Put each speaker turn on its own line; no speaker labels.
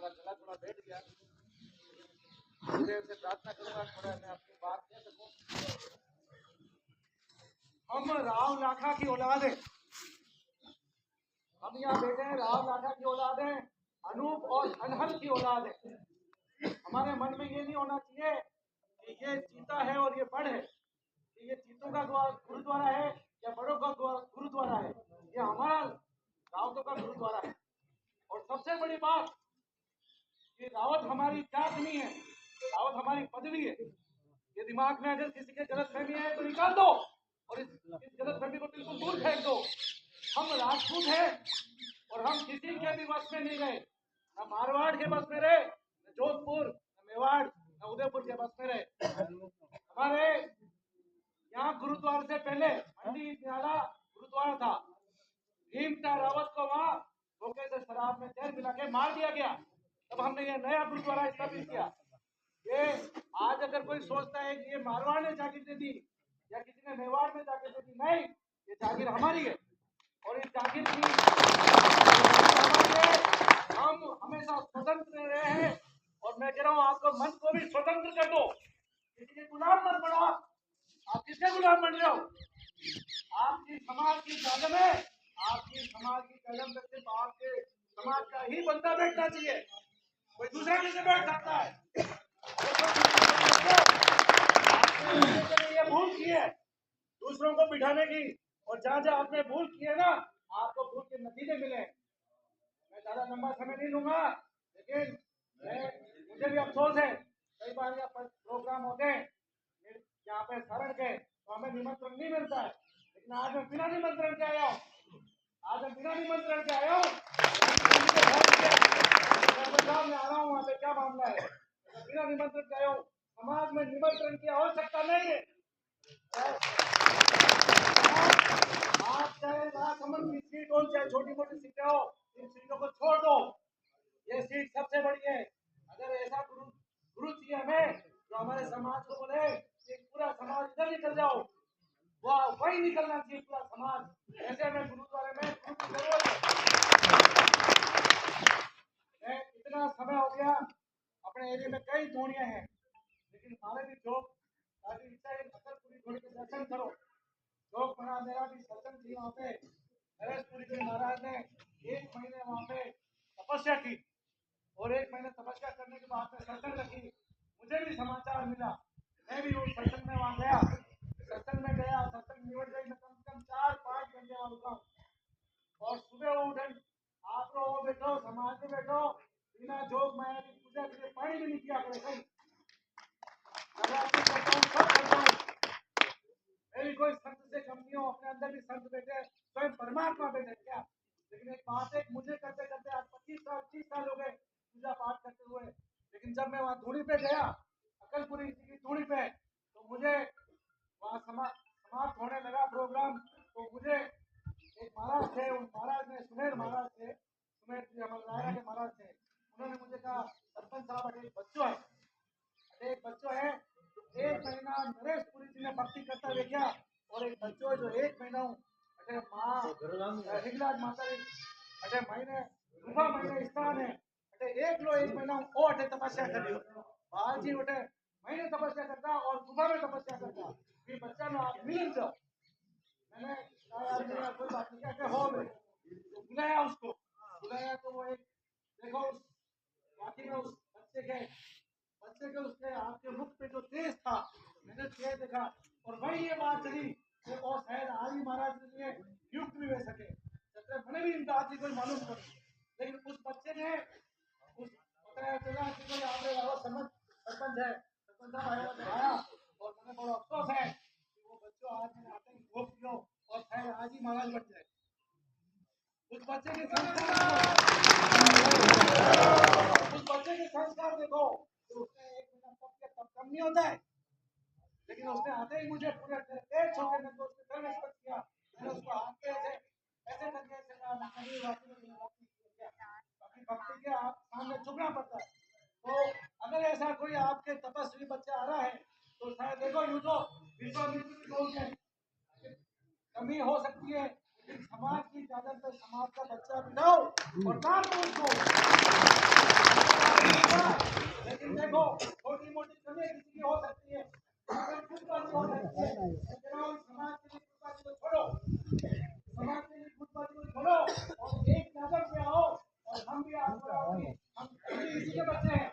थोड़ा चला, थोड़ा बैठ गया। से प्रार्थना करूंगा थोड़ा मैं अपनी बात कह सकूं। हम राव लाखा की औलाद है, हम यहाँ बैठे हैं राव लाखा की औलाद है, अनूप और अनहल की औलाद है। हमारे मन में ये नहीं होना चाहिए कि ये चीता है और ये बड़ है, कि ये चीतों का गुरुद्वारा है या बड़ों का गुरुद्वारा है। ये हमारा रावतों का गुरुद्वारा है। और सबसे बड़ी बात, ये रावत हमारी जात नहीं है, रावत हमारी पदवी है। ये दिमाग में अगर किसी के गलतफहमी है तो निकाल दो और इस गलतफहमी को बिल्कुल दूर फेंक दो। हम राजपूत हैं और हम किसी के भी बस में नहीं रहे, न मारवाड़ के बस में रहे, न जोधपुर, न मेवाड़, न उदयपुर के बस में रहे। हमारे यहाँ गुरुद्वारे से पहले मंडी न्याला गुरुद्वारा था। भीमता रावत को वहाँ धोखे से शराब में जहर मिला के मार दिया गया। तब हमने ये नया गुरुद्वारा स्थापित किया। ये आज अगर कोई सोचता है कि ये मारवाड़ ने जागीर दे दी या किसी ने मेवाड़ में जागीर दे दी, नहीं, ये जागीर हमारी है और इस जागीर की हम हमेशा स्वतंत्र रहे हैं। और मैं कह रहा हूँ आपको मन को भी स्वतंत्र कर दो, किसी के गुलाम मत बनो। आप किसके गुलाम बन रहे हो? आपकी समाज की कदम है, आपकी समाज की कदम पे सिर्फ आपके समाज का ही बंदा बैठना चाहिए, कोई दूसरा कैसे बैठ सकता है? ये भूल की है दूसरों को बिठाने की, और जहाँ जहाँ आपने भूल की है ना, आपको भूल के नतीजे मिले। मैं ज्यादा लंबा समय नहीं लूंगा, लेकिन मुझे भी अफसोस है, कई बार यहाँ प्रोग्राम होते हैं यहाँ पे शरण के, तो हमें निमंत्रण नहीं मिलता है। लेकिन आज मैं बिना निमंत्रण के आया हूँ, आज मैं बिना निमंत्रण के आया हूँ। मैं आ रहा हूँ, वहाँ पे क्या मामला है? बिना निमंत्रण के आया हूँ। समाज में निमंत्रण की आवश्यकता नहीं है। आप चाहे राजसमंद की सीट हो, चाहे छोटी मोटी सीटें हो, इन सीटों को छोड़ दो। ये सीट सबसे बड़ी है। अगर ऐसा गुरु चाहिए हमें तो हमारे समाज को बोले कि पूरा समाज इधर निकल जाओ, वाह वही निकलना चाहिए पूरा समाज। ऐसे हमें गुरुद्वारे में गुरु की जरूरत है। इतना समय हो गया, अपने एरिया में कई धोनियां हैं, लेकिन हमारे भी जो ताकि इच्छा है अकलपुरी धोनी के दर्शन करो। लोग बना मेरा भी सत्संग थी वहाँ पे, नरेशपुरी के महाराज ने 1 महीने वहाँ पे तपस्या की और 1 महीने तपस्या करने के बाद में सत्संग रखी। मुझे भी समाचार मिला, मैं भी उस सत्संग में वहाँ गया, सत्संग में गया, सत्संग निवट गई। मैं कम से कम 4-5 घंटे वहाँ रुका और सुबह उठे आप लोग बैठो, समाज में बैठो, बिना जोग माया की पूजा के लिए पानी भी नहीं किया करे। कहीं मेरी कोई संत से कम नहीं हो, अपने अंदर भी संत बैठे, स्वयं परमात्मा बैठे क्या। लेकिन एक बात है, मुझे करते करते आज 25-30 साल हो गए पूजा पाठ करते हुए। लेकिन जब मैं वहाँ धूड़ी पे गया, अकलपुरी की धूड़ी पे, तो मुझे वहाँ समाप्त होने लगा प्रोग्राम, तो मुझे एक महाराज थे, उन महाराज ने सुमेर महाराज थे, सुमेर जी हमारे रायरा के महाराज थे, उन्होंने मुझे कहा सरपंच साहब एक बच्चों है, एक बच्चों है 1 महीना नरेशपुरी जी ने भक्ति करता हुए क्या, और एक बच्चों जो 1 महीना हूँ अटे माँ हिंगलाज माता अटे महीने गुफा महीने स्थान है अटे 1 महीना हूँ ओ अटे तपस्या कर रही हो। बाहर जी उठे महीने तपस्या करता और गुफा में तपस्या करता, फिर बच्चा नो आप मिल जाओ। मैंने कहा कोई बात नहीं, क्या हो गए तो बुलाया, उसको बुलाया तो वो एक देखो उस बाकी में उस बच्चे के उसके आपके मुख पे जो तेज था, मैंने तेज देखा और वही ये बात चली कि और शायद आदि महाराज के लिए युक्त भी हो सके, मैंने भी इनका आदि कोई मालूम नहीं। लेकिन उस बच्चे ने उस बताया चला कि कोई आपने वाला सरपंच है, सरपंच साहब आया और मैंने बड़ा अफसोस है कि वो बच्चों आज मैंने आते ही भोग दियो और शायद आदि महाराज बच जाए। उस बच्चे के संस्कार देखो, तो उसने 1 महीना तब कम नहीं होता है, लेकिन उसने आते ही मुझे पूरे पेट छोड़ के उसके घर में स्पर्श किया। मैंने उसको हाथ पे ऐसे करके ऐसे कहा मैं कभी वाकई में भक्ति अपनी भक्ति के आप सामने झुकना पड़ता है। तो अगर ऐसा कोई आपके तपस्वी बच्चा आ रहा है तो शायद देखो यूं तो विश्वामित्र की कमी हो सकती है, समाज की चादर पे समाज का बच्चा बिठाओ और काम करो उसको। लेकिन देखो छोटी मोटी कमी किसी की हो सकती है, खुदबाजी हो सकती है, लेकिन समाज के लिए खुदबाजी को छोड़ो, समाज के लिए खुदबाजी को छोड़ो और एक चादर पे आओ। और हम भी आपको हम इसी के बच्चे हैं।